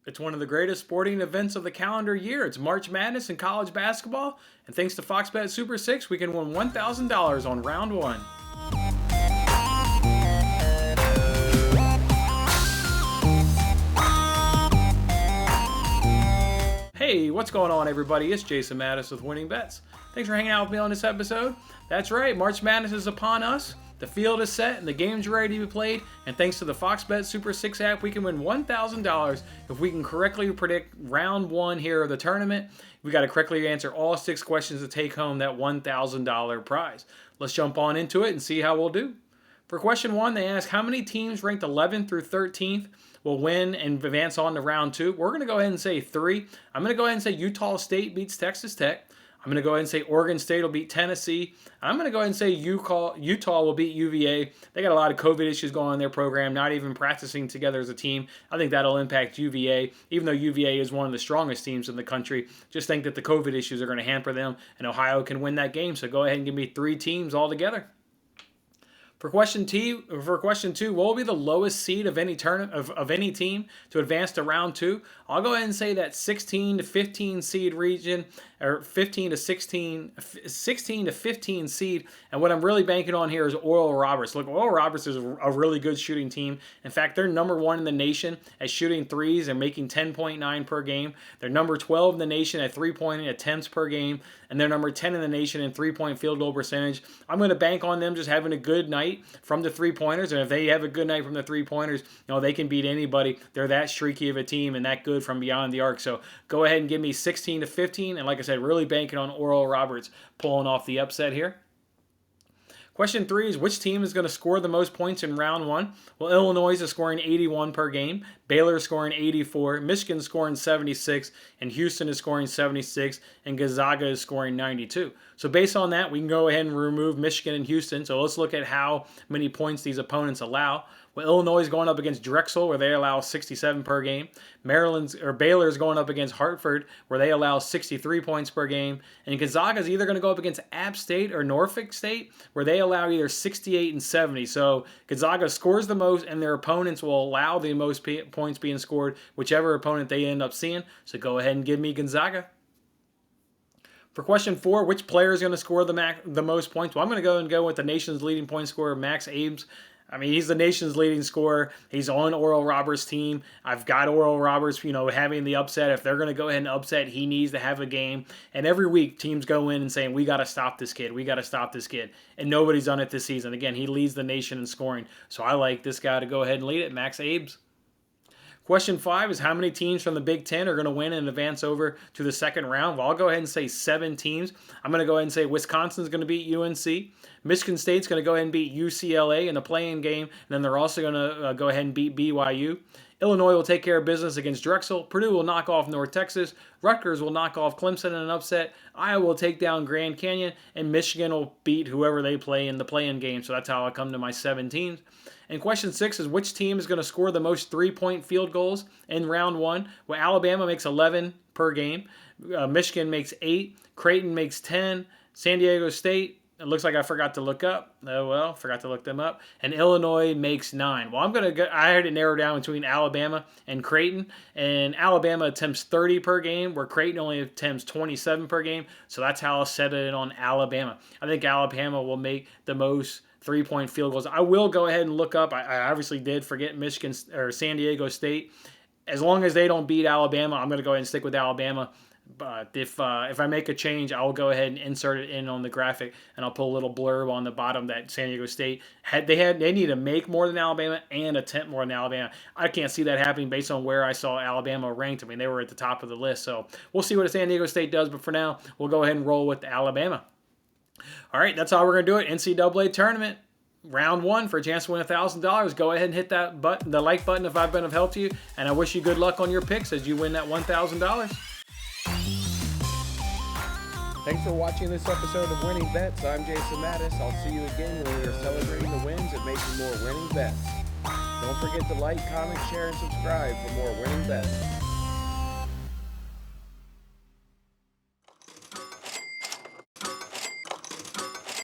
It's one of the greatest sporting events of the calendar year. It's March Madness in college basketball, and thanks to Fox Bet Super 6, we can win $1,000 on round one. Hey, what's going on, everybody? It's Jason Mattis with Winning Bets. Thanks for hanging out with me on this episode. That's right, March Madness is upon us. The field is set and the game's ready to be played, and thanks to the Fox Bet Super 6 app, we can win $1,000 if we can correctly predict round one here of the tournament. We got to correctly answer all 6 questions to take home that $1,000 prize. Let's jump on into it and see how we'll do. For question 1, they ask how many teams ranked 11th through 13th will win and advance on to round 2. We're going to go ahead and say 3. I'm going to go ahead and say Utah State beats Texas Tech. I'm going to go ahead and say Oregon State will beat Tennessee. I'm going to go ahead and say Utah will beat UVA. They got a lot of COVID issues going on in their program, not even practicing together as a team. I think that'll impact UVA, even though UVA is one of the strongest teams in the country. Just think that the COVID issues are going to hamper them, and Ohio can win that game. So go ahead and give me 3 teams altogether. For question 2, what will be the lowest seed of any of any team to advance to round 2? I'll go ahead and say that 16 to 15 seed region, or 16 to 15 seed. And what I'm really banking on here is Oral Roberts. Look, Oral Roberts is a really good shooting team. In fact, they're number 1 in the nation at shooting threes and making 10.9 per game. They're number 12 in the nation at three-point attempts per game, and they're number 10 in the nation in three-point field goal percentage. I'm going to bank on them just having a good night from the three-pointers, and if they have a good night from the three-pointers, they can beat anybody. They're that streaky of a team and that good from beyond the arc. So go ahead and give me 16 to 15, and like I said, really banking on Oral Roberts pulling off the upset here. Question 3 is which team is going to score the most points in round 1? Well, Illinois is scoring 81 per game, Baylor is scoring 84, Michigan is scoring 76, and Houston is scoring 76, and Gonzaga is scoring 92. So based on that, we can go ahead and remove Michigan and Houston. So let's look at how many points these opponents allow. Well, Illinois is going up against Drexel, where they allow 67 per game. Baylor is going up against Hartford, where they allow 63 points per game. And Gonzaga is either going to go up against App State or Norfolk State, where they allow either 68 and 70. So Gonzaga scores the most, and their opponents will allow the most points being scored, whichever opponent they end up seeing. So go ahead and give me Gonzaga. For question 4, which player is going to score the most points? Well, I'm going to go with the nation's leading point scorer, Max Abes. I mean, he's the nation's leading scorer. He's on Oral Roberts' team. I've got Oral Roberts, having the upset. If they're going to go ahead and upset, he needs to have a game. And every week, teams go in and saying, we got to stop this kid. We got to stop this kid. And nobody's done it this season. Again, he leads the nation in scoring. So I like this guy to go ahead and lead it, Max Abes. Question 5 is how many teams from the Big Ten are going to win and advance over to the second round? Well, I'll go ahead and say 7 teams. I'm going to go ahead and say Wisconsin's going to beat UNC. Michigan State's going to go ahead and beat UCLA in the play-in game. And then they're also going to go ahead and beat BYU. Illinois will take care of business against Drexel. Purdue will knock off North Texas. Rutgers will knock off Clemson in an upset. Iowa will take down Grand Canyon. And Michigan will beat whoever they play in the play-in game. So that's how I come to my 7 teams. And question 6 is which team is going to score the most three-point field goals in round 1? Well, Alabama makes 11 per game. Michigan makes 8. Creighton makes 10. San Diego State, it looks like I forgot to look up. Forgot to look them up. And Illinois makes 9. Well, I had to narrow down between Alabama and Creighton. And Alabama attempts 30 per game, where Creighton only attempts 27 per game. So that's how I'll set it on Alabama. I think Alabama will make the most three-point field goals. I will go ahead and look up. I obviously did forget Michigan or San Diego State. As long as they don't beat Alabama, I'm going to go ahead and stick with Alabama. But if I make a change, I'll go ahead and insert it in on the graphic, and I'll put a little blurb on the bottom that San Diego State they need to make more than Alabama and attempt more than Alabama. I can't see that happening based on where I saw Alabama ranked. I mean, they were at the top of the list, so we'll see what San Diego State does. But for now, we'll go ahead and roll with Alabama. All right, that's how we're going to do it. NCAA tournament, round 1 for a chance to win $1,000. Go ahead and hit that button, the like button, if I've been of help to you. And I wish you good luck on your picks as you win that $1,000. Thanks for watching this episode of Winning Bets. I'm Jason Mattis. I'll see you again when we are celebrating the wins and making more winning bets. Don't forget to like, comment, share, and subscribe for more winning bets.